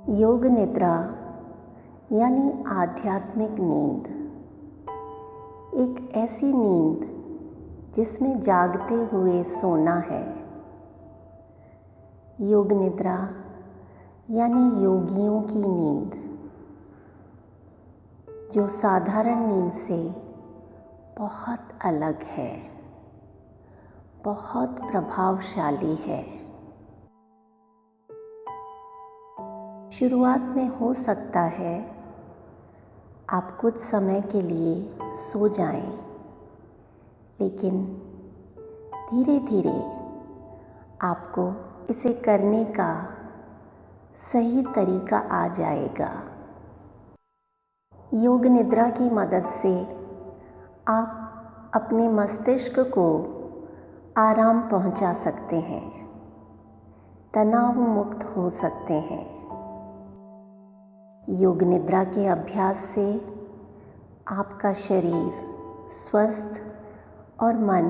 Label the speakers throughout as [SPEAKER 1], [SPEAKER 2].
[SPEAKER 1] योग निद्रा यानी आध्यात्मिक नींद एक ऐसी नींद जिसमें जागते हुए सोना है। योग निद्रा यानी योगियों की नींद, जो साधारण नींद से बहुत अलग है, बहुत प्रभावशाली है। शुरुआत में हो सकता है आप कुछ समय के लिए सो जाएं, लेकिन धीरे धीरे आपको इसे करने का सही तरीका आ जाएगा। योग निद्रा की मदद से आप अपने मस्तिष्क को आराम पहुंचा सकते हैं, तनाव मुक्त हो सकते हैं। योग निद्रा के अभ्यास से आपका शरीर स्वस्थ और मन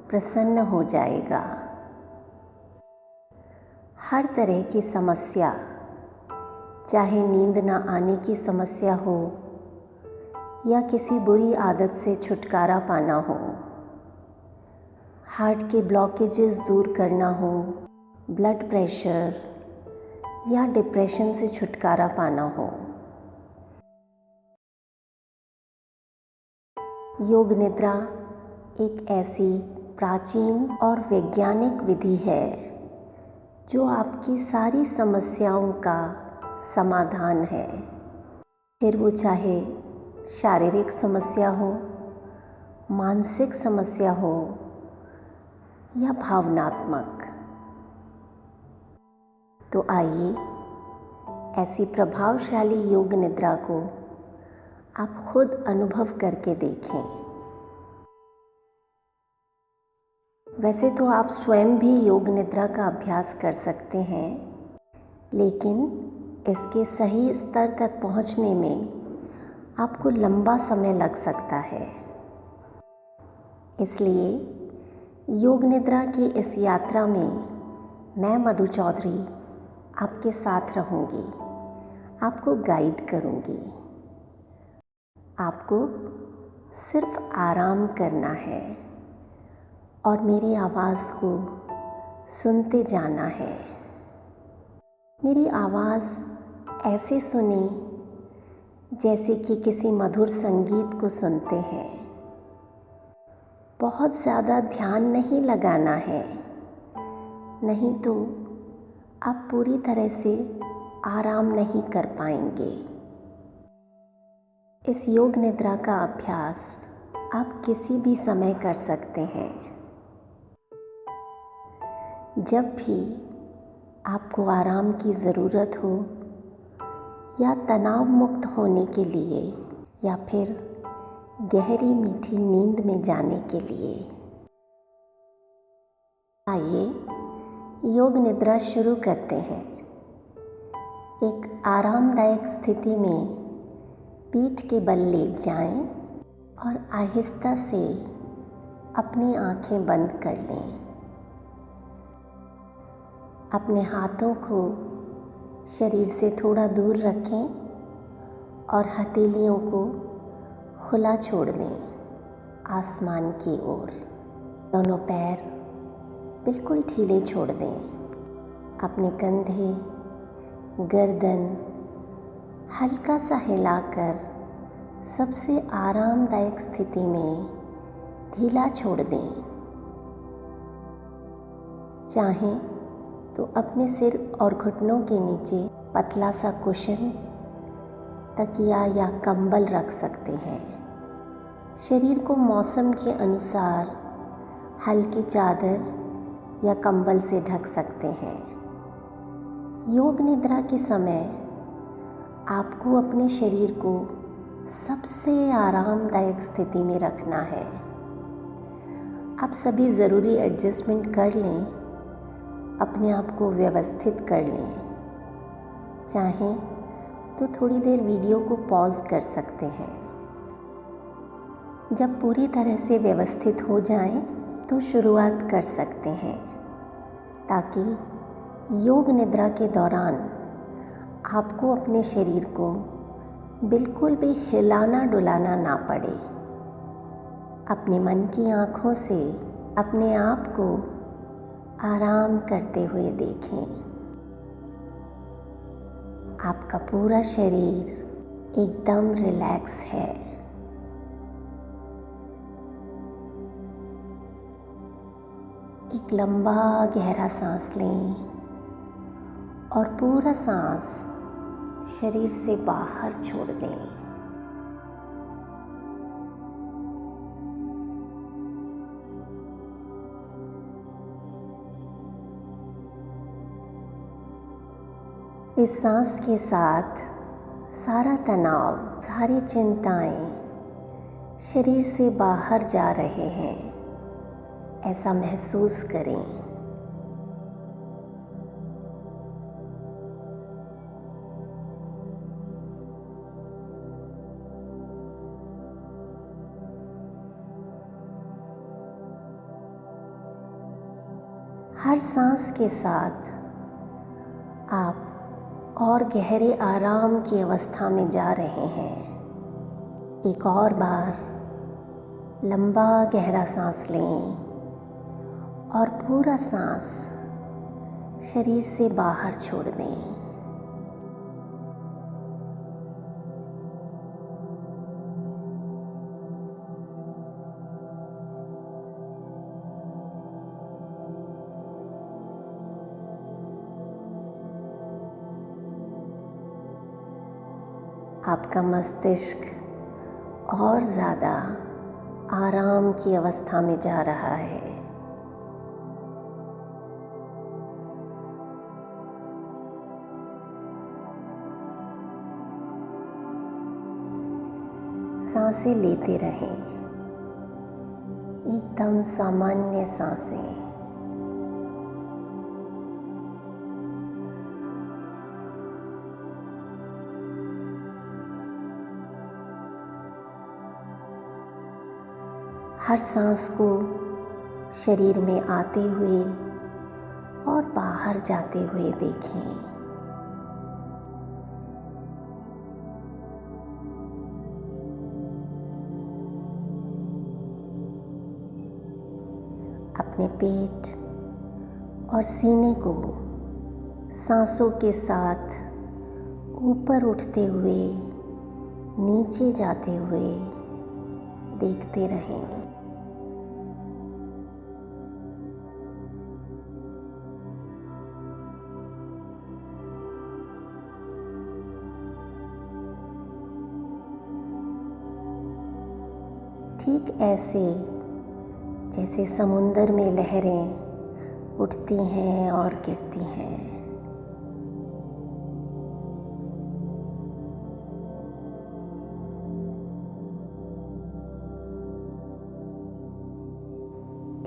[SPEAKER 1] प्रसन्न हो जाएगा। हर तरह की समस्या, चाहे नींद न आने की समस्या हो या किसी बुरी आदत से छुटकारा पाना हो, हार्ट के ब्लॉकेजेस दूर करना हो, ब्लड प्रेशर या डिप्रेशन से छुटकारा पाना हो, योग निद्रा एक ऐसी प्राचीन और वैज्ञानिक विधि है जो आपकी सारी समस्याओं का समाधान है। फिर वो चाहे शारीरिक समस्या हो, मानसिक समस्या हो या भावनात्मक। तो आइए ऐसी प्रभावशाली योग निद्रा को आप खुद अनुभव करके देखें। वैसे तो आप स्वयं भी योग निद्रा का अभ्यास कर सकते हैं, लेकिन इसके सही स्तर तक पहुंचने में आपको लंबा समय लग सकता है। इसलिए योग निद्रा की इस यात्रा में मैं मधु चौधरी आपके साथ रहूंगी, आपको गाइड करूंगी। आपको सिर्फ आराम करना है और मेरी आवाज़ को सुनते जाना है। मेरी आवाज़ ऐसे सुने जैसे कि किसी मधुर संगीत को सुनते हैं। बहुत ज़्यादा ध्यान नहीं लगाना है, नहीं तो आप पूरी तरह से आराम नहीं कर पाएंगे। इस योग निद्रा का अभ्यास आप किसी भी समय कर सकते हैं। जब भी आपको आराम की ज़रूरत हो या तनाव मुक्त होने के लिए या फिर गहरी मीठी नींद में जाने के लिए, आइए योग निद्रा शुरू करते हैं। एक आरामदायक स्थिति में पीठ के बल लेट जाएं और आहिस्ता से अपनी आंखें बंद कर लें। अपने हाथों को शरीर से थोड़ा दूर रखें और हथेलियों को खुला छोड़ दें आसमान की ओर। दोनों पैर बिल्कुल ढीले छोड़ दें। अपने कंधे, गर्दन हल्का सा हिलाकर सबसे आरामदायक स्थिति में ढीला छोड़ दें। चाहें तो अपने सिर और घुटनों के नीचे पतला सा कुशन, तकिया या कंबल रख सकते हैं। शरीर को मौसम के अनुसार हल्की चादर या कंबल से ढक सकते हैं। योग निद्रा के समय आपको अपने शरीर को सबसे आरामदायक स्थिति में रखना है। आप सभी ज़रूरी एडजस्टमेंट कर लें, अपने आप को व्यवस्थित कर लें। चाहें तो थोड़ी देर वीडियो को पॉज कर सकते हैं। जब पूरी तरह से व्यवस्थित हो जाएं, तो शुरुआत कर सकते हैं, ताकि योग निद्रा के दौरान आपको अपने शरीर को बिल्कुल भी हिलाना डुलाना ना पड़े। अपने मन की आँखों से अपने आप को आराम करते हुए देखें। आपका पूरा शरीर एकदम रिलैक्स है। एक लंबा गहरा सांस लें और पूरा सांस शरीर से बाहर छोड़ दें। इस सांस के साथ सारा तनाव, सारी चिंताएं शरीर से बाहर जा रहे हैं, ऐसा महसूस करें। हर सांस के साथ आप और गहरे आराम की अवस्था में जा रहे हैं। एक और बार लंबा गहरा सांस लें और पूरा सांस शरीर से बाहर छोड़ दें। आपका मस्तिष्क और ज़्यादा आराम की अवस्था में जा रहा है। सांसें लेते रहें, एकदम सामान्य सांसें। हर सांस को शरीर में आते हुए और बाहर जाते हुए देखें। अपने पेट और सीने को सांसों के साथ ऊपर उठते हुए, नीचे जाते हुए देखते रहें। ठीक ऐसे जैसे समुंदर में लहरें उठती हैं और गिरती हैं।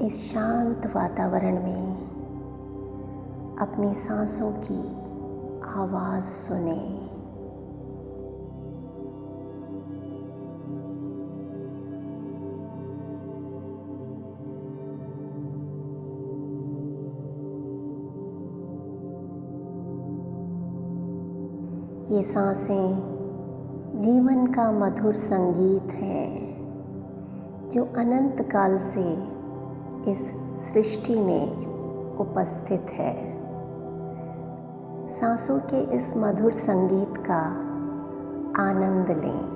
[SPEAKER 1] इस शांत वातावरण में अपनी सांसों की आवाज़ सुनें। ये सांसें जीवन का मधुर संगीत है जो अनंत काल से इस सृष्टि में उपस्थित है। सांसों के इस मधुर संगीत का आनंद लें।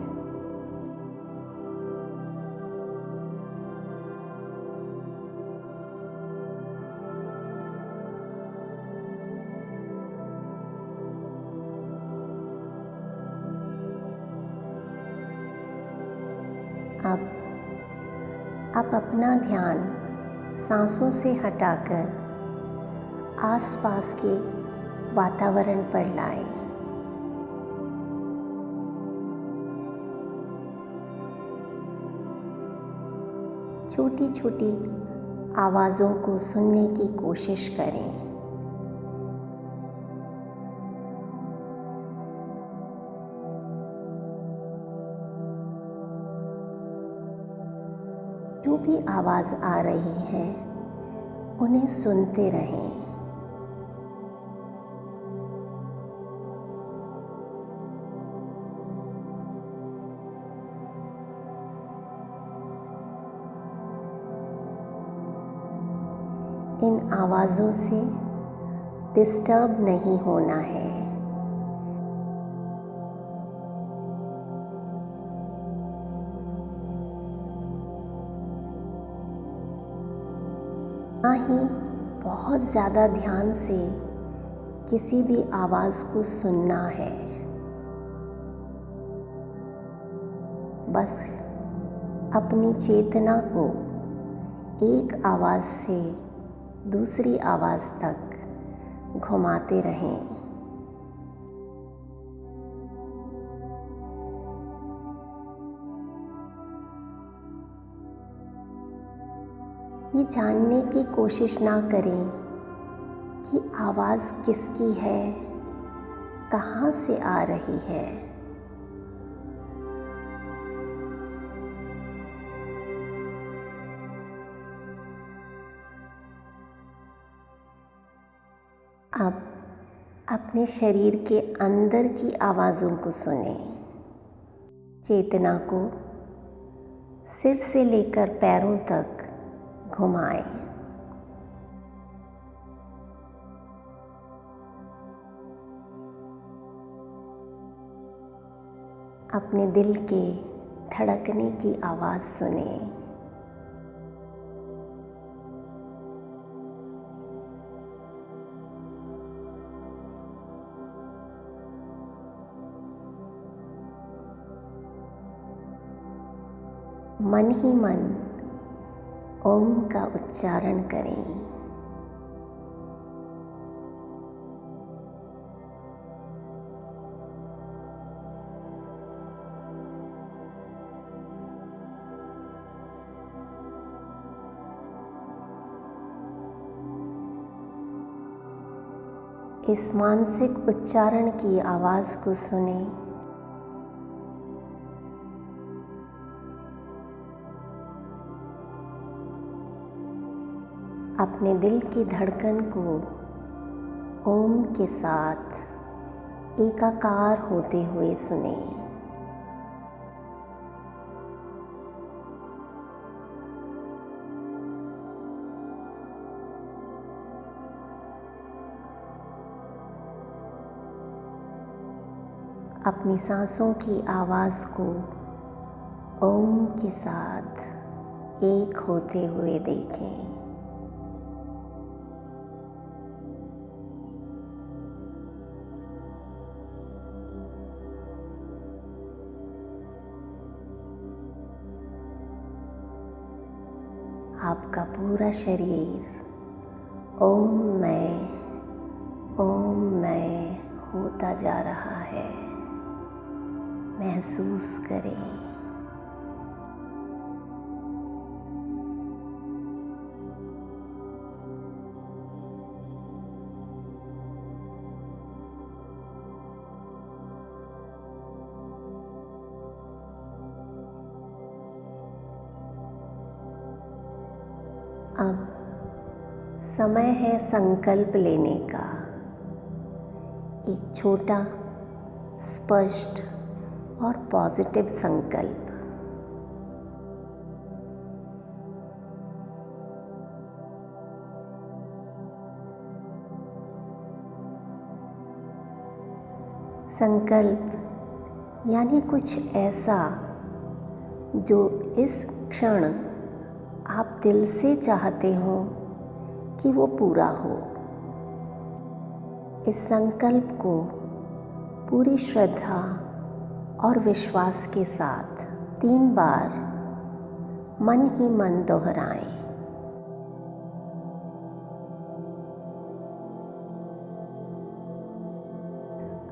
[SPEAKER 1] अब आप अपना ध्यान सांसों से हटाकर आसपास के वातावरण पर लाएं। छोटी छोटी आवाज़ों को सुनने की कोशिश करें। जो भी आवाज़ आ रही है उन्हें सुनते रहें। इन आवाज़ों से डिस्टर्ब नहीं होना है। ना ही बहुत ज़्यादा ध्यान से किसी भी आवाज़ को सुनना है। बस अपनी चेतना को एक आवाज़ से दूसरी आवाज़ तक घुमाते रहें। ये जानने की कोशिश ना करें कि आवाज़ किसकी है, कहाँ से आ रही है। अब अपने शरीर के अंदर की आवाज़ों को सुनें। चेतना को सिर से लेकर पैरों तक घुमाएं। अपने दिल के धड़कने की आवाज़ सुनें। मन ही मन ओम का उच्चारण करें। इस मानसिक उच्चारण की आवाज़ को सुनें। अपने दिल की धड़कन को ओम के साथ एकाकार होते हुए सुनें। अपनी सांसों की आवाज़ को ओम के साथ एक होते हुए देखें। आपका पूरा शरीर ओम मैं होता जा रहा है। महसूस करें। अब समय है संकल्प लेने का। एक छोटा, स्पष्ट और पॉजिटिव संकल्प। संकल्प यानी कुछ ऐसा जो इस क्षण आप दिल से चाहते हो कि वो पूरा हो। इस संकल्प को पूरी श्रद्धा और विश्वास के साथ 3 बार मन ही मन दोहराएं।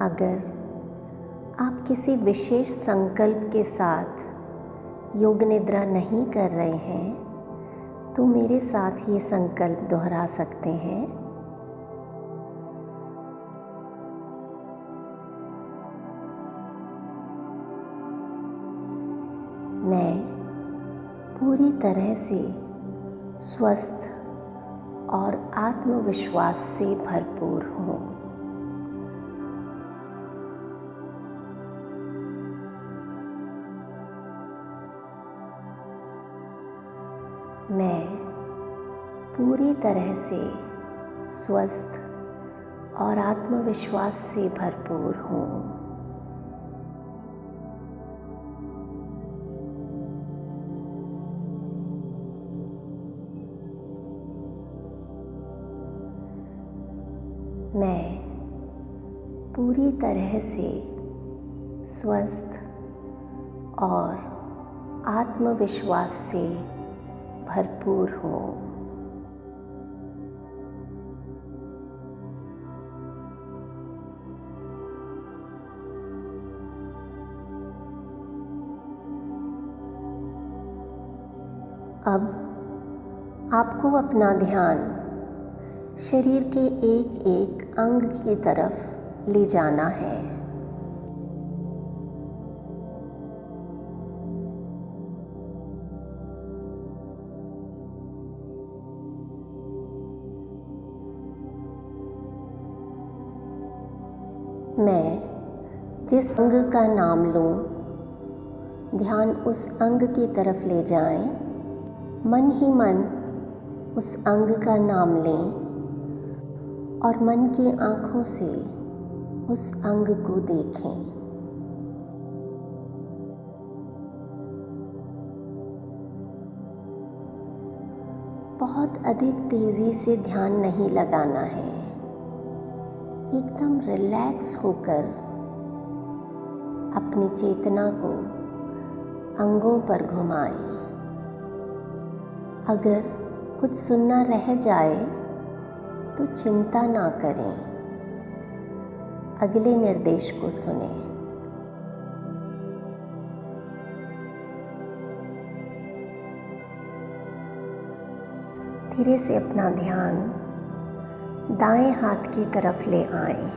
[SPEAKER 1] अगर आप किसी विशेष संकल्प के साथ योग निद्रा नहीं कर रहे हैं तो मेरे साथ ये संकल्प दोहरा सकते हैं। मैं पूरी तरह से स्वस्थ और आत्मविश्वास से भरपूर हूँ। मैं पूरी तरह से स्वस्थ और आत्मविश्वास से भरपूर हूँ। मैं पूरी तरह से स्वस्थ और आत्मविश्वास से भरपूर हूँ। अब आपको अपना ध्यान शरीर के एक एक अंग की तरफ ले जाना है। मैं जिस अंग का नाम लूं, ध्यान उस अंग की तरफ ले जाएं। मन ही मन उस अंग का नाम लें और मन की आँखों से उस अंग को देखें। बहुत अधिक तेज़ी से ध्यान नहीं लगाना है। एकदम रिलैक्स होकर अपनी चेतना को अंगों पर घुमाएं। अगर कुछ सुनना रह जाए तो चिंता ना करें, अगले निर्देश को सुनें। धीरे से अपना ध्यान दाएं हाथ की तरफ ले आएं।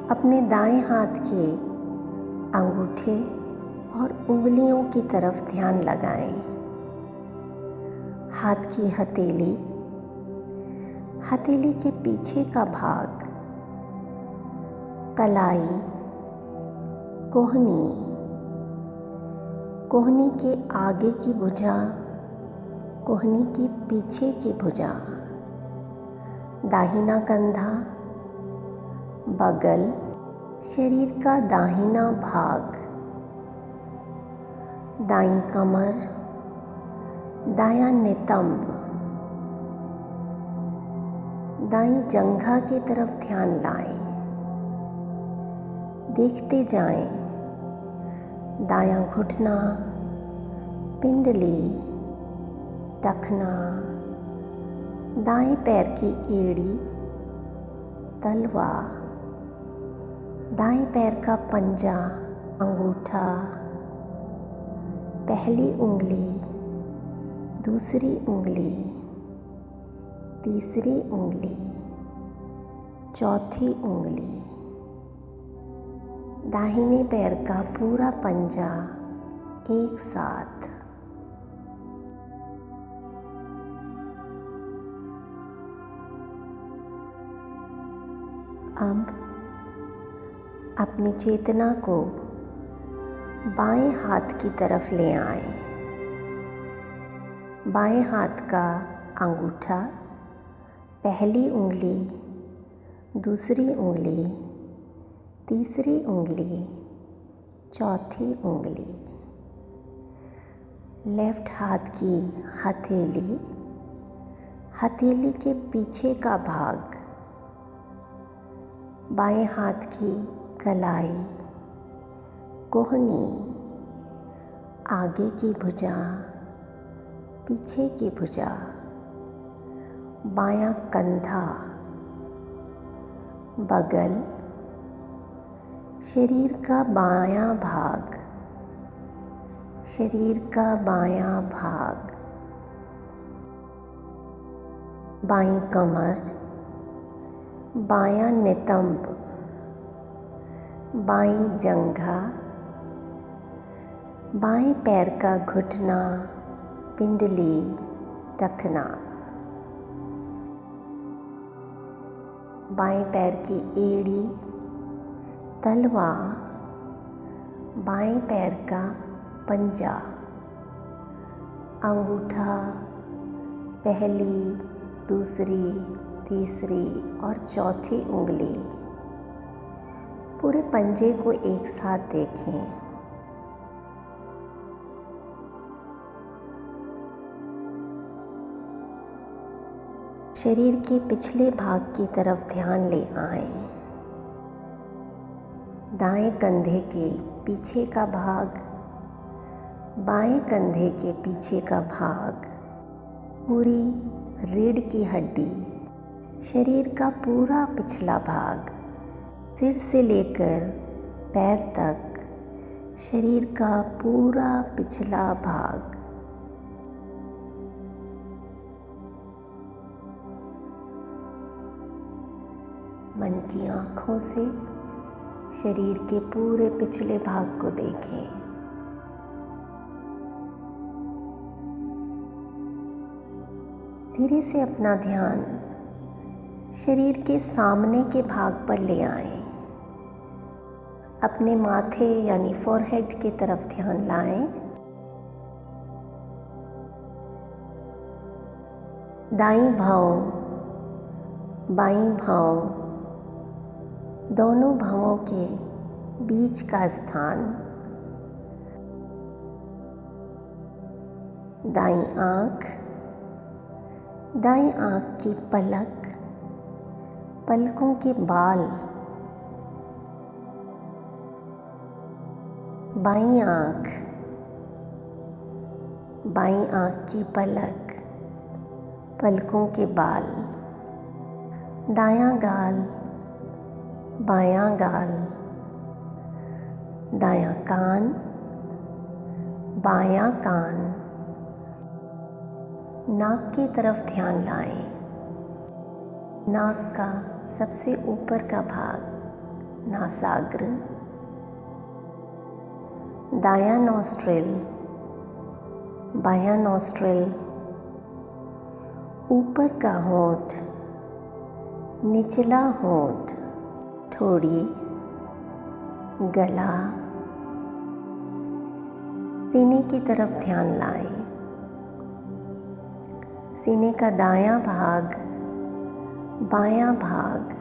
[SPEAKER 1] अपने दाएं हाथ के अंगूठे और उंगलियों की तरफ ध्यान लगाएं। हाथ की हथेली, हथेली के पीछे का भाग, कलाई, कोहनी, कोहनी के आगे की भुजा, कोहनी के पीछे की भुजा, दाहिना कंधा, बगल, शरीर का दाहिना भाग, दाईं कमर, दायां नितंब, दाईं जंघा की तरफ ध्यान लाएं। देखते जाएं, दायां घुटना, पिंडली, टखना, दाएं पैर की एड़ी, तलवा, दाएं पैर का पंजा, अंगूठा, पहली उंगली, दूसरी उंगली, तीसरी उंगली, चौथी उंगली, दाहिने पैर का पूरा पंजा एक साथ। अब अपनी चेतना को बाएं हाथ की तरफ ले आएं। बाएं हाथ का अंगूठा, पहली उंगली, दूसरी उंगली, तीसरी उंगली, चौथी उंगली, लेफ्ट हाथ की हथेली, हथेली के पीछे का भाग, बाएं हाथ की कलाई, कोहनी, आगे की भुजा, पीछे की भुजा, बायां कंधा, बगल, शरीर का बायां भाग, शरीर का बायां भाग, बाईं कमर, बायां नितंब, बाईं जंघा, बाएं पैर का घुटना, पिंडली, टखना, बाएं पैर की एड़ी, तलवा, बाएं पैर का पंजा, अंगूठा, पहली, दूसरी, तीसरी और चौथी उंगली, पूरे पंजे को एक साथ देखें। शरीर के पिछले भाग की तरफ ध्यान ले आएं। दाएं कंधे के पीछे का भाग, बाएं कंधे के पीछे का भाग, पूरी रीढ़ की हड्डी, शरीर का पूरा पिछला भाग, सिर से लेकर पैर तक शरीर का पूरा पिछला भाग। मन की आँखों से शरीर के पूरे पिछले भाग को देखें। धीरे से अपना ध्यान शरीर के सामने के भाग पर ले आएं। अपने माथे यानी फोरहेड की तरफ ध्यान लाएं। दाईं भौं, बाईं भौं, दोनों भौंों के बीच का स्थान, दाईं आँख, दाईं आँख की पलक, पलकों के बाल, बाईं आँख, बाईं आँख की पलक, पलकों के बाल, दायां गाल, बायां गाल, दायां कान, बायां कान, नाक की तरफ ध्यान लाएं। नाक का सबसे ऊपर का भाग, नासाग्र, दायां नॉस्ट्रिल, बायां नॉस्ट्रिल, ऊपर का होंठ, निचला होंठ, ठोड़ी, गला, सीने की तरफ ध्यान लाएं। सीने का दायां भाग, बायां भाग,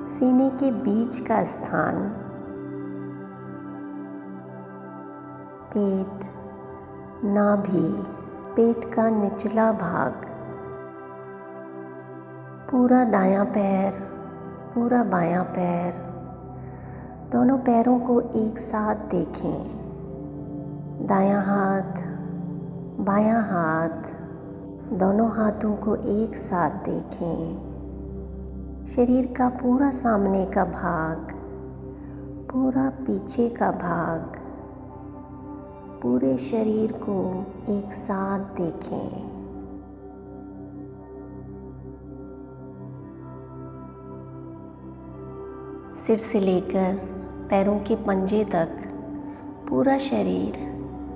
[SPEAKER 1] सीने के बीच का स्थान, पेट, नाभि, पेट का निचला भाग, पूरा दायां पैर, पूरा बायां पैर, दोनों पैरों को एक साथ देखें। दायां हाथ, बायां हाथ, दोनों हाथों को एक साथ देखें। शरीर का पूरा सामने का भाग, पूरा पीछे का भाग, पूरे शरीर को एक साथ देखें। सिर से लेकर पैरों के पंजे तक पूरा शरीर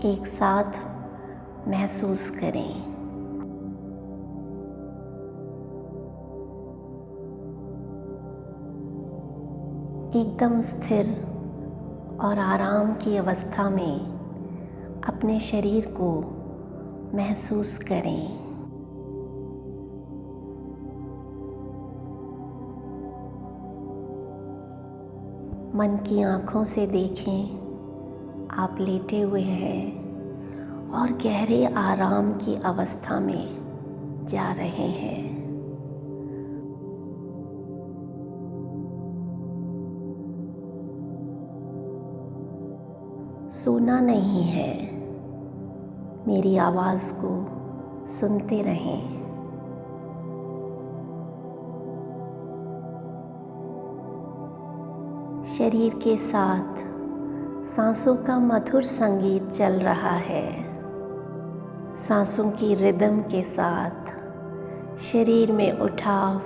[SPEAKER 1] एक साथ महसूस करें। एकदम स्थिर और आराम की अवस्था में अपने शरीर को महसूस करें। मन की आँखों से देखें आप लेटे हुए हैं और गहरे आराम की अवस्था में जा रहे हैं। सोना नहीं है, मेरी आवाज़ को सुनते रहें। शरीर के साथ सांसों का मधुर संगीत चल रहा है। सांसों की रिदम के साथ शरीर में उठाव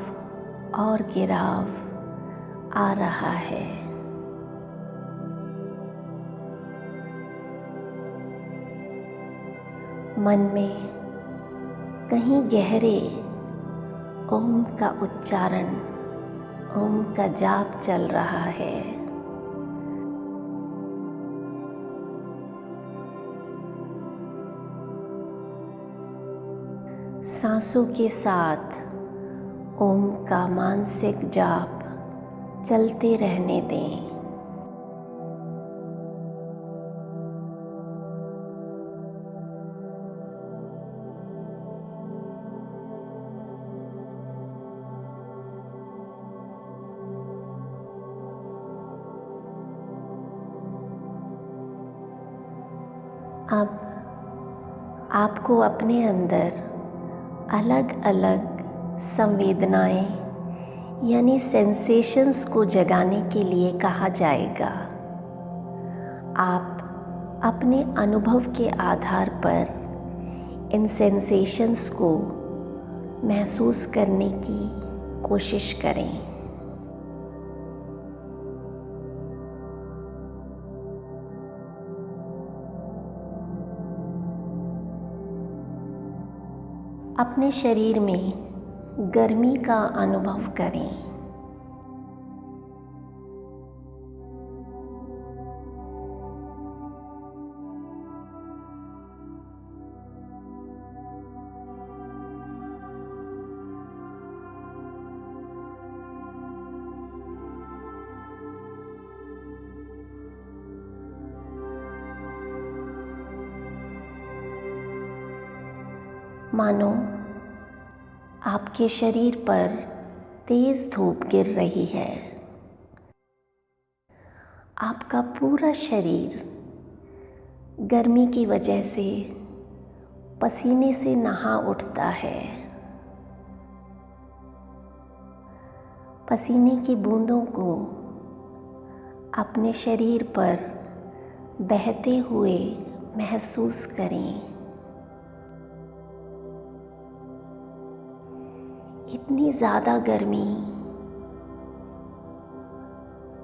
[SPEAKER 1] और गिराव आ रहा है। मन में कहीं गहरे ओम का उच्चारण, ओम का जाप चल रहा है। सांसों के साथ ओम का मानसिक जाप चलते रहने दें। अब आपको अपने अंदर अलग अलग संवेदनाएं यानी सेंसेशंस को जगाने के लिए कहा जाएगा। आप अपने अनुभव के आधार पर इन सेंसेशंस को महसूस करने की कोशिश करें। अपने शरीर में गर्मी का अनुभव करें। मानो आपके शरीर पर तेज धूप गिर रही है। आपका पूरा शरीर गर्मी की वजह से पसीने से नहा उठता है। पसीने की बूंदों को अपने शरीर पर बहते हुए महसूस करें। इतनी ज़्यादा गर्मी,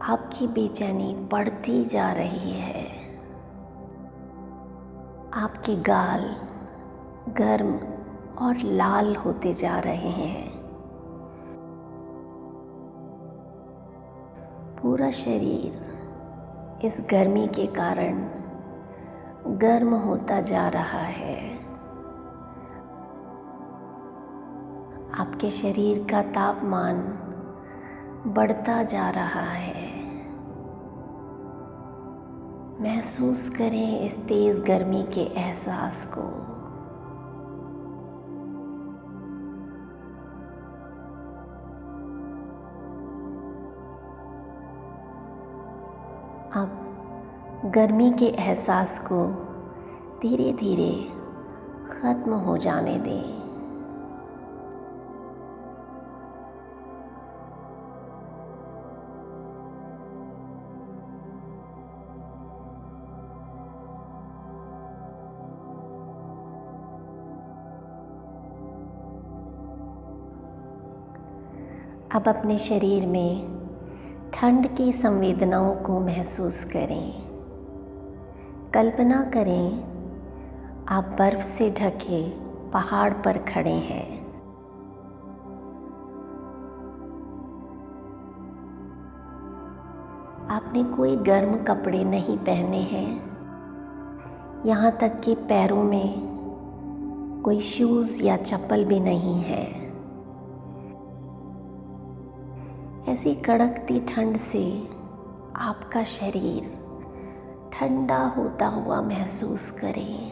[SPEAKER 1] आपकी बेचैनी बढ़ती जा रही है। आपके गाल गर्म और लाल होते जा रहे हैं। पूरा शरीर इस गर्मी के कारण गर्म होता जा रहा है। आपके शरीर का तापमान बढ़ता जा रहा है। महसूस करें इस तेज गर्मी के एहसास को। अब गर्मी के एहसास को धीरे धीरे ख़त्म हो जाने दें। अब अपने शरीर में ठंड की संवेदनाओं को महसूस करें। कल्पना करें आप बर्फ से ढके पहाड़ पर खड़े हैं। आपने कोई गर्म कपड़े नहीं पहने हैं, यहाँ तक कि पैरों में कोई शूज़ या चप्पल भी नहीं है। ऐसी कड़कती ठंड से आपका शरीर ठंडा होता हुआ महसूस करें।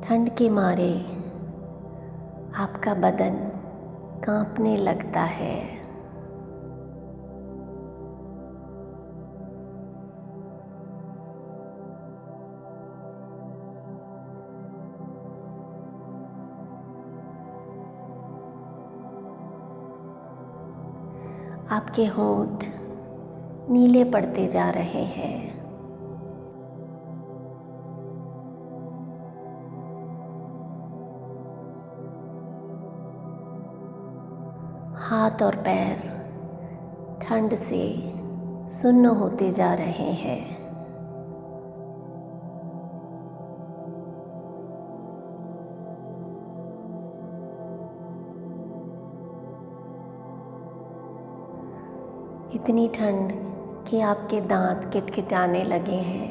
[SPEAKER 1] ठंड के मारे आपका बदन कांपने लगता है। आपके होंठ नीले पड़ते जा रहे हैं। हाथ और पैर ठंड से सुन्न होते जा रहे हैं। इतनी ठंड कि आपके दांत किटकिटाने लगे हैं।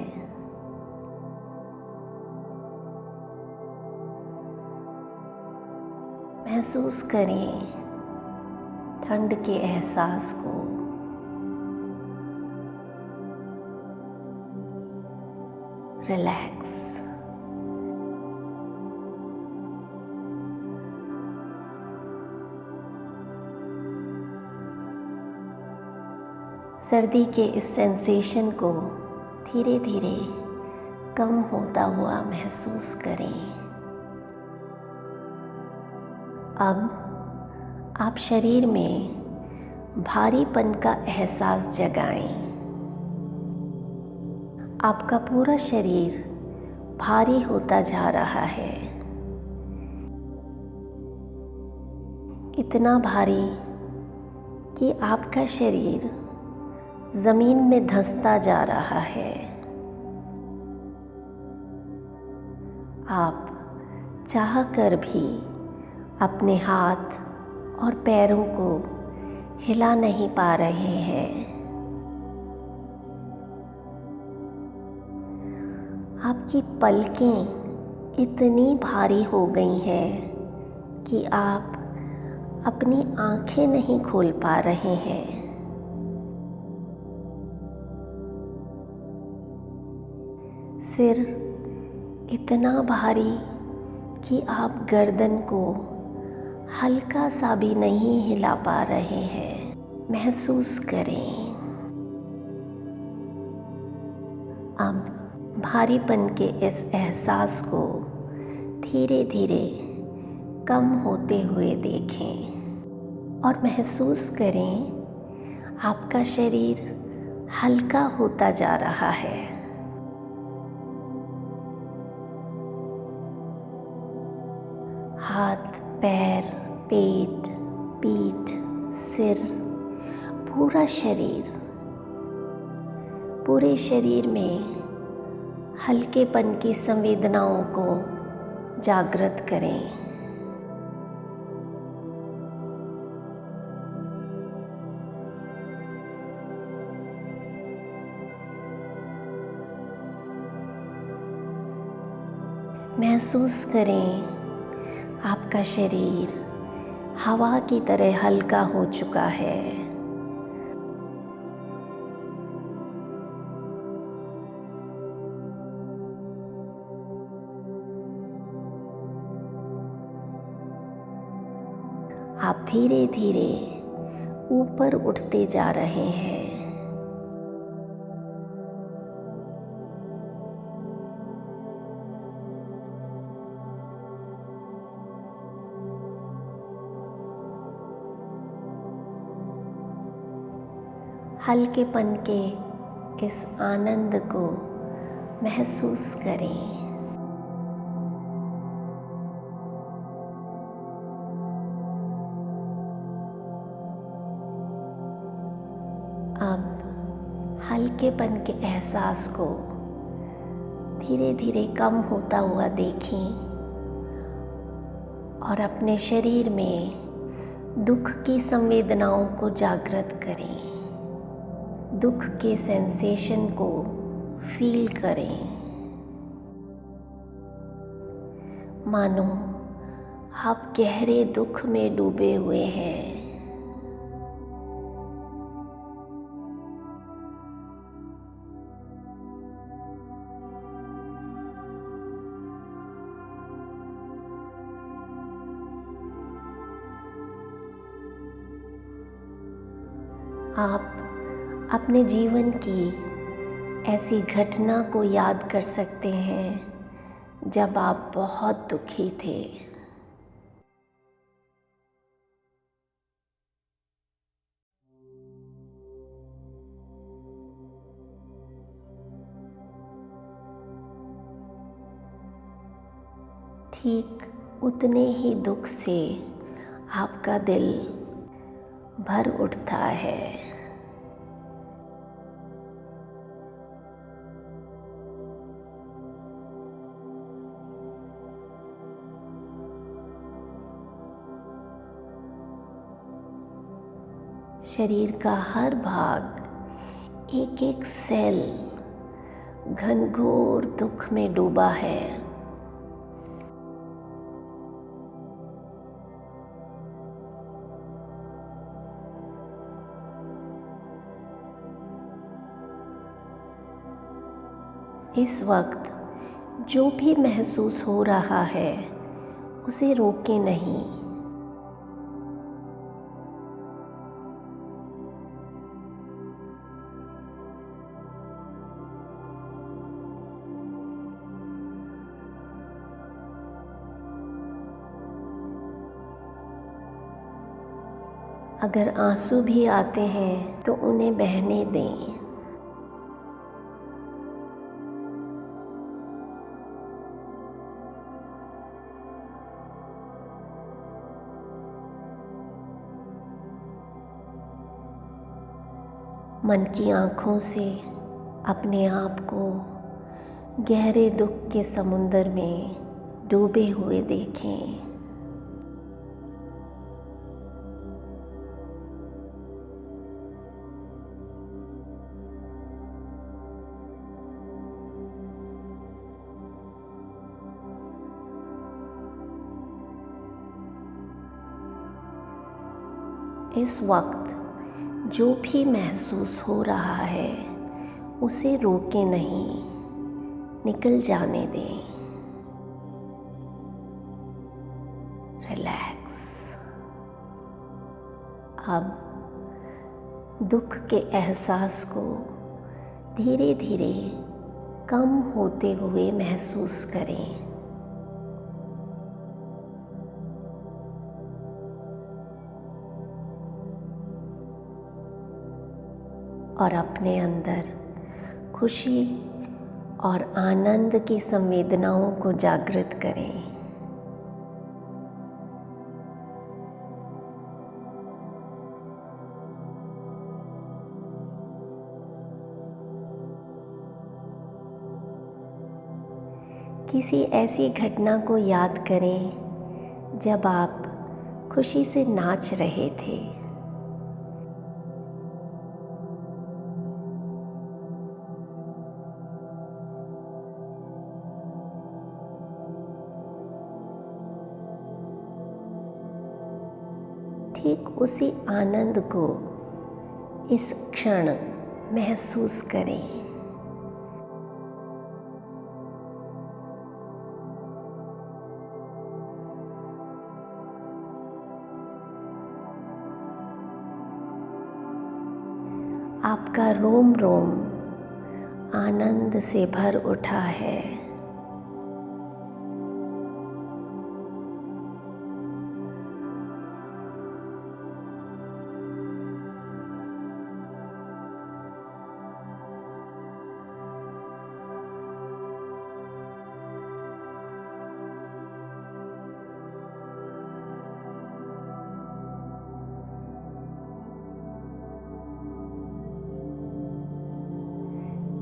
[SPEAKER 1] महसूस करें ठंड के एहसास को। रिलैक्स। सर्दी के इस सेंसेशन को धीरे धीरे कम होता हुआ महसूस करें। अब आप शरीर में भारीपन का एहसास जगाएं। आपका पूरा शरीर भारी होता जा रहा है, इतना भारी कि आपका शरीर ज़मीन में धंसता जा रहा है। आप चाहकर भी अपने हाथ और पैरों को हिला नहीं पा रहे हैं। आपकी पलकें इतनी भारी हो गई हैं कि आप अपनी आंखें नहीं खोल पा रहे हैं। सिर इतना भारी कि आप गर्दन को हल्का सा भी नहीं हिला पा रहे हैं। महसूस करें। अब भारीपन के इस एहसास को धीरे धीरे कम होते हुए देखें और महसूस करें आपका शरीर हल्का होता जा रहा है। हाथ, पैर, पेट, पीठ, सिर, पूरे शरीर में हल्केपन की संवेदनाओं को जागृत करें। महसूस करें आपका शरीर हवा की तरह हल्का हो चुका है। आप धीरे धीरे ऊपर उठते जा रहे हैं। हल्केपन के इस आनंद को महसूस करें। अब हल्केपन के एहसास को धीरे धीरे कम होता हुआ देखें और अपने शरीर में दुख की संवेदनाओं को जागृत करें। दुख के सेंसेशन को फील करें। मानो आप गहरे दुख में डूबे हुए हैं। आप अपने जीवन की ऐसी घटना को याद कर सकते हैं जब आप बहुत दुखी थे। ठीक उतने ही दुख से आपका दिल भर उठता है। शरीर का हर भाग, एक एक सेल घनघोर दुख में डूबा है। इस वक्त जो भी महसूस हो रहा है उसे रोके नहीं। अगर आंसू भी आते हैं तो उन्हें बहने दें। मन की आँखों से अपने आप को गहरे दुख के समुंदर में डूबे हुए देखें। इस वक्त जो भी महसूस हो रहा है उसे रोके नहीं, निकल जाने दें। रिलैक्स। अब दुख के एहसास को धीरे धीरे कम होते हुए महसूस करें। और अपने अंदर खुशी और आनंद की संवेदनाओं को जागृत करें। किसी ऐसी घटना को याद करें जब आप खुशी से नाच रहे थे। ठीक उसी आनंद को इस क्षण महसूस करें। आपका रोम रोम आनंद से भर उठा है।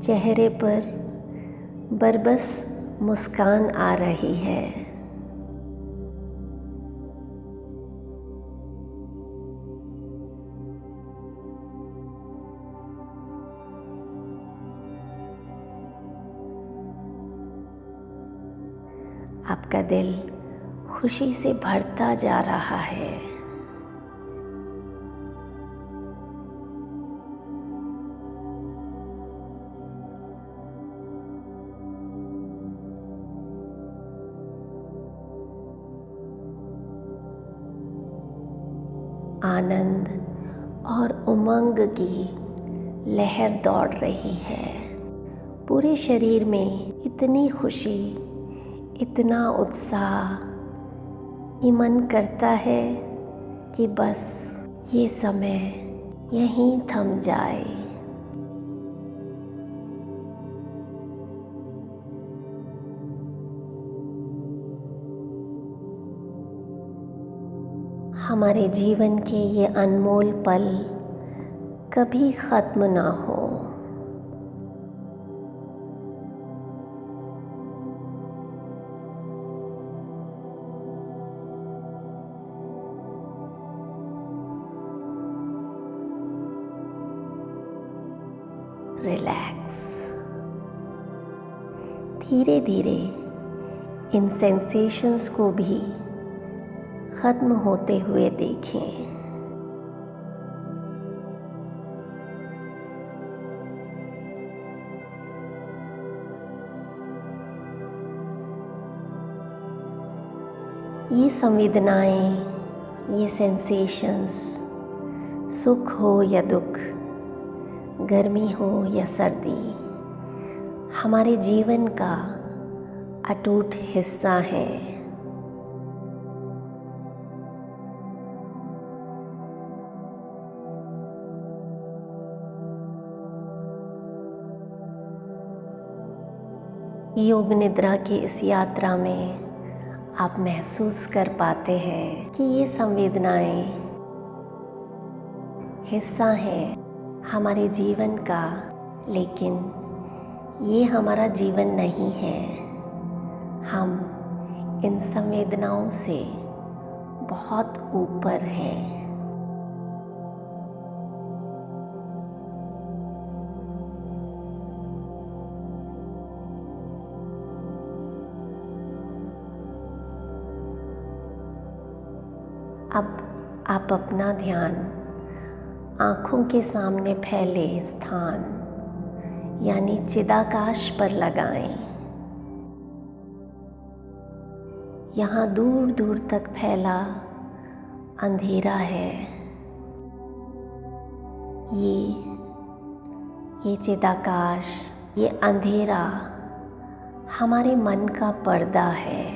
[SPEAKER 1] चेहरे पर बरबस मुस्कान आ रही है। आपका दिल खुशी से भरता जा रहा है। आनंद और उमंग की लहर दौड़ रही है। पूरे शरीर में इतनी खुशी, इतना उत्साह कि मन करता है कि बस ये समय यहीं थम जाए। हमारे जीवन के ये अनमोल पल कभी ख़त्म ना हो। रिलैक्स। धीरे धीरे इन सेंसेशंस को भी ख़त्म होते हुए देखें। ये संवेदनाएं, ये सेंसेशंस, सुख हो या दुख, गर्मी हो या सर्दी, हमारे जीवन का अटूट हिस्सा है। योग निद्रा की इस यात्रा में आप महसूस कर पाते हैं कि ये संवेदनाएं हिस्सा हैं हमारे जीवन का, लेकिन ये हमारा जीवन नहीं है। हम इन संवेदनाओं से बहुत ऊपर हैं। अब आप अपना ध्यान आँखों के सामने फैले स्थान यानी चिदाकाश पर लगाएं। यहाँ दूर दूर तक फैला अंधेरा है। ये चिदाकाश, ये अंधेरा हमारे मन का पर्दा है।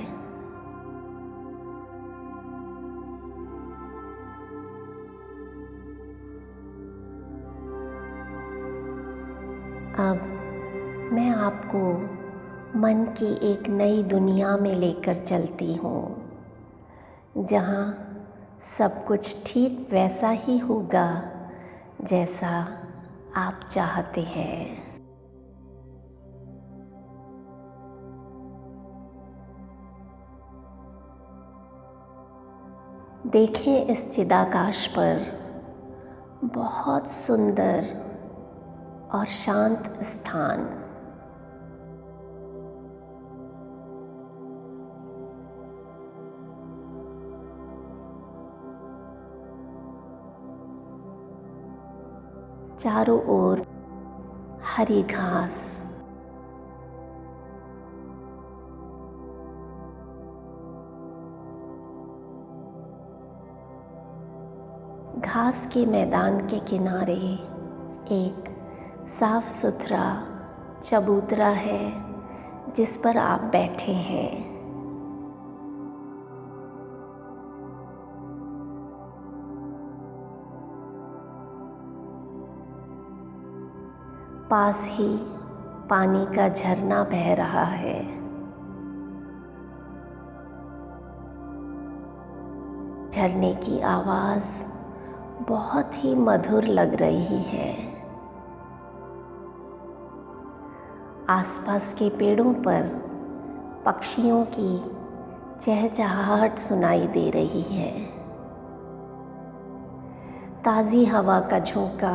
[SPEAKER 1] अब मैं आपको मन की एक नई दुनिया में लेकर चलती हूँ, जहाँ सब कुछ ठीक वैसा ही होगा जैसा आप चाहते हैं। देखें इस चिदाकाश पर बहुत सुंदर और शांत स्थान। चारों ओर हरी घास, घास के मैदान के किनारे एक साफ सुथरा चबूतरा है जिस पर आप बैठे हैं। पास ही पानी का झरना बह रहा है। झरने की आवाज़ बहुत ही मधुर लग रही है। आसपास के पेड़ों पर पक्षियों की चहचहाहट सुनाई दे रही है। ताज़ी हवा का झोंका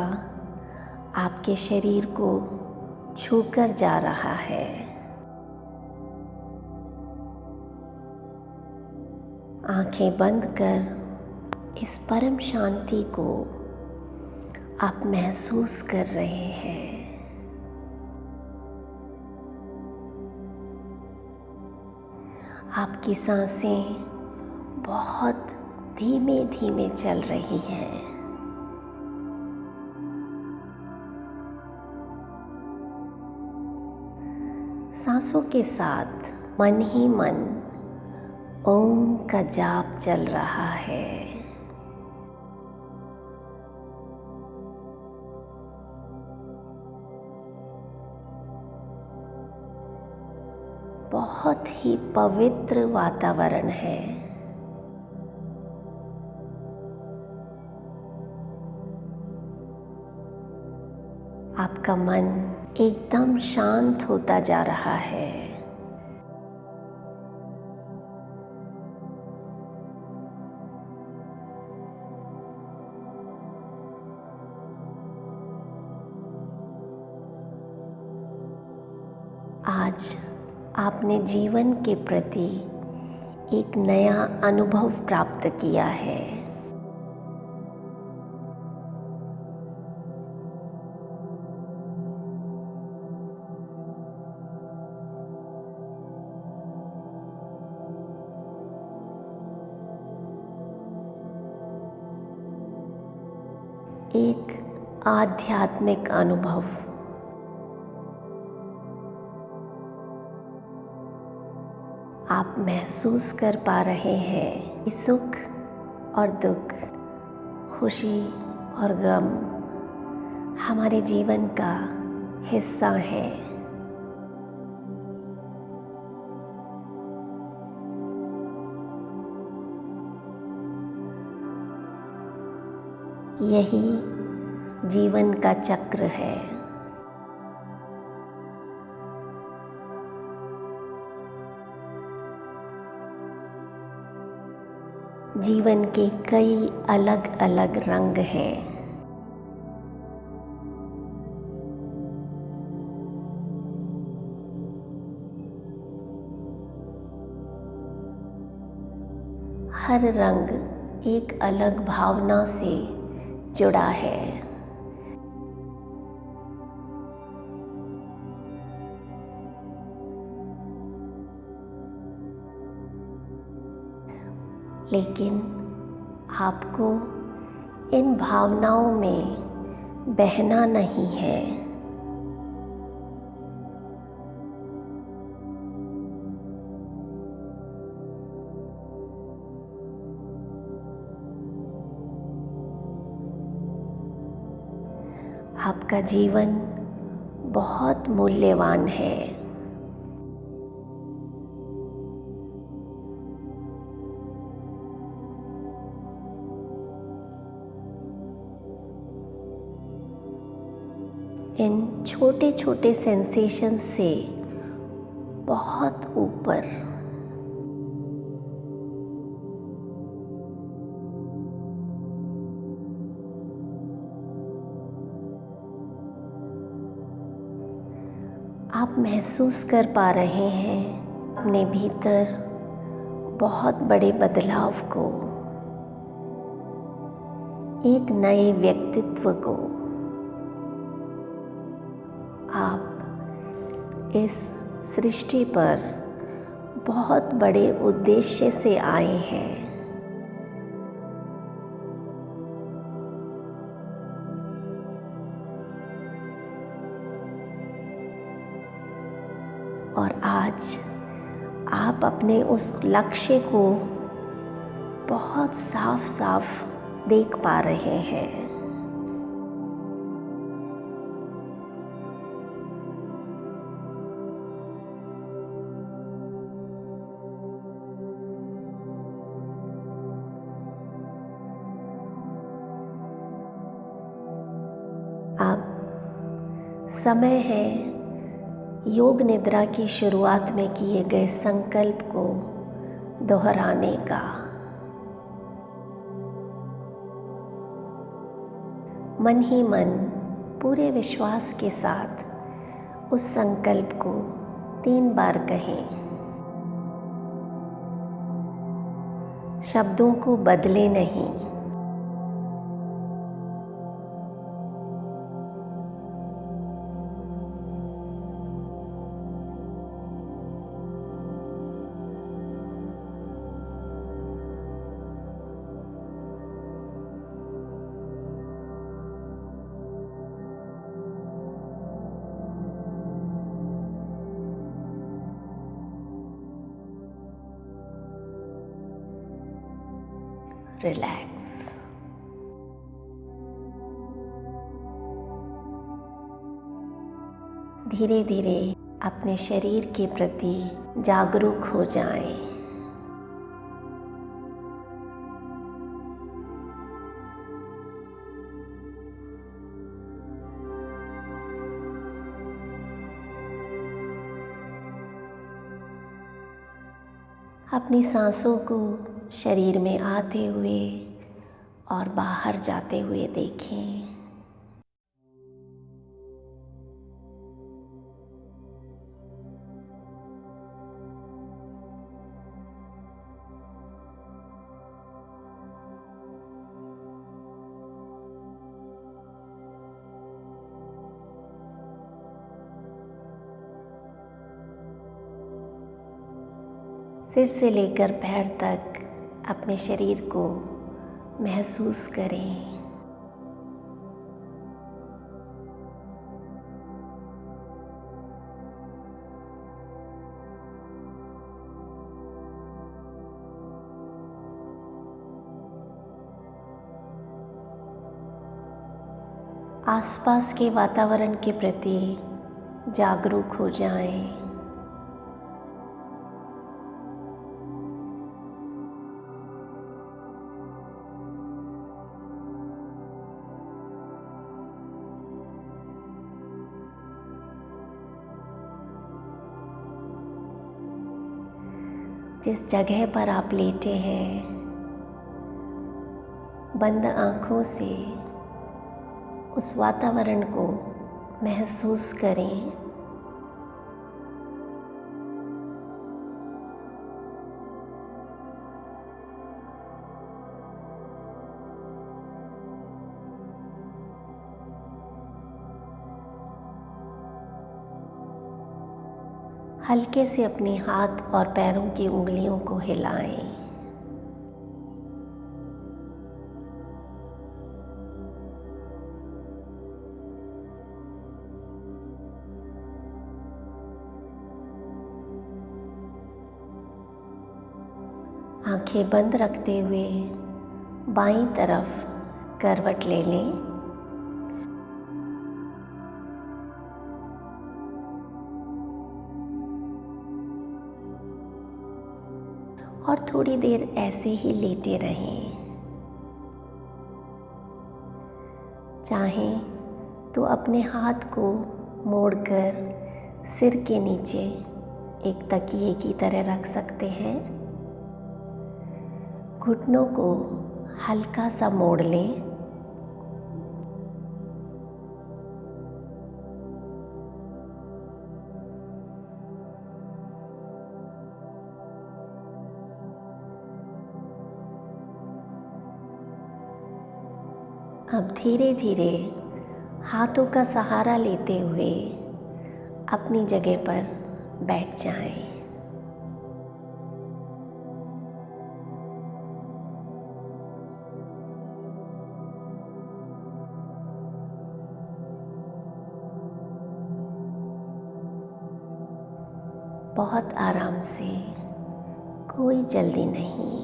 [SPEAKER 1] आपके शरीर को छूकर जा रहा है। आंखें बंद कर इस परम शांति को आप महसूस कर रहे हैं। आपकी सांसें बहुत धीमे धीमे चल रही हैं। सांसों के साथ मन ही मन ओम का जाप चल रहा है। बहुत ही पवित्र वातावरण है। आपका मन एकदम शांत होता जा रहा है। आज आपने जीवन के प्रति एक नया अनुभव प्राप्त किया है। एक आध्यात्मिक अनुभव। आप महसूस कर पा रहे हैं कि सुख और दुख, खुशी और गम हमारे जीवन का हिस्सा है। यही जीवन का चक्र है। जीवन के कई अलग अलग रंग हैं। हर रंग एक अलग भावना से जुड़ा है। लेकिन आपको इन भावनाओं में बहना नहीं है। आपका जीवन बहुत मूल्यवान है। इन छोटे छोटे सेंसेशन से बहुत ऊपर आप महसूस कर पा रहे हैं अपने भीतर बहुत बड़े बदलाव को, एक नए व्यक्तित्व को। आप इस सृष्टि पर बहुत बड़े उद्देश्य से आए हैं। और आज आप अपने उस लक्ष्य को बहुत साफ साफ देख पा रहे हैं। अब समय है योग निद्रा की शुरुआत में किए गए संकल्प को दोहराने का। मन ही मन पूरे विश्वास के साथ उस संकल्प को 3 बार कहें। शब्दों को बदले नहीं। रिलैक्स। धीरे धीरे अपने शरीर के प्रति जागरूक हो जाएं। अपनी सांसों को शरीर में आते हुए और बाहर जाते हुए देखें। सिर से लेकर पैर तक अपने शरीर को महसूस करें। आसपास के वातावरण के प्रति जागरूक हो जाएं। जिस जगह पर आप लेटे हैं, बंद आँखों से उस वातावरण को महसूस करें। हल्के से अपने हाथ और पैरों की उंगलियों को हिलाएं। आंखें बंद रखते हुए बाईं तरफ करवट ले लें। और थोड़ी देर ऐसे ही लेटे रहें। चाहें तो अपने हाथ को मोड़कर सिर के नीचे एक तकिए की तरह रख सकते हैं। घुटनों को हल्का सा मोड़ लें। अब धीरे धीरे हाथों का सहारा लेते हुए अपनी जगह पर बैठ जाएं। बहुत आराम से, कोई जल्दी नहीं।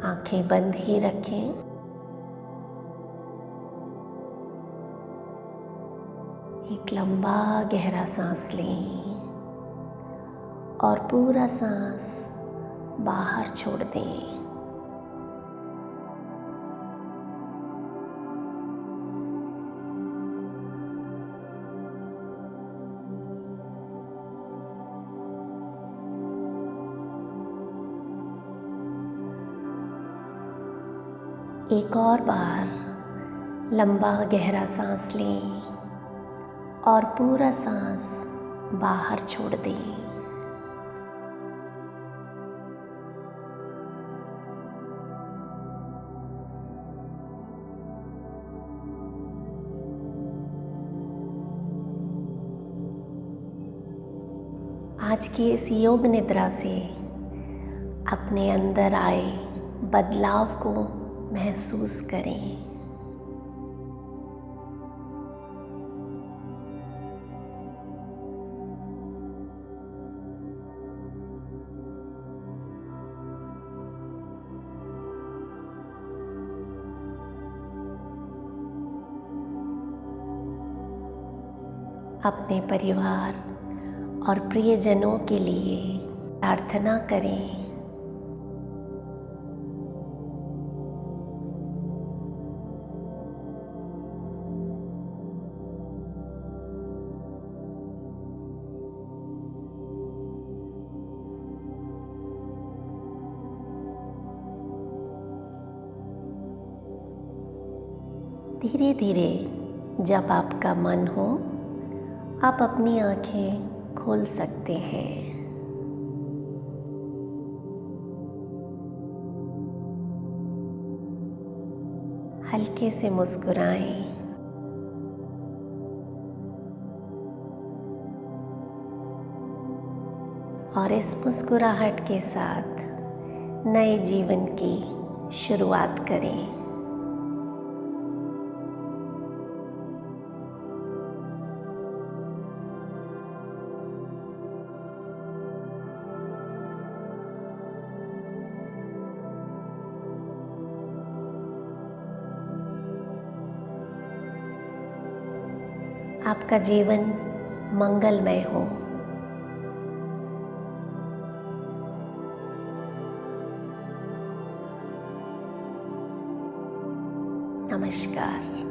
[SPEAKER 1] आंखें बंद ही रखें। एक लंबा गहरा सांस लें और पूरा सांस बाहर छोड़ दें। एक और बार लंबा गहरा सांस लें और पूरा सांस बाहर छोड़ दें। आज की इस योग निद्रा से अपने अंदर आए बदलाव को महसूस करें। अपने परिवार और प्रियजनों के लिए प्रार्थना करें। धीरे धीरे जब आपका मन हो, आप अपनी आंखें खोल सकते हैं। हल्के से मुस्कुराएं। और इस मुस्कुराहट के साथ नए जीवन की शुरुआत करें। आपका जीवन मंगलमय हो। नमस्कार।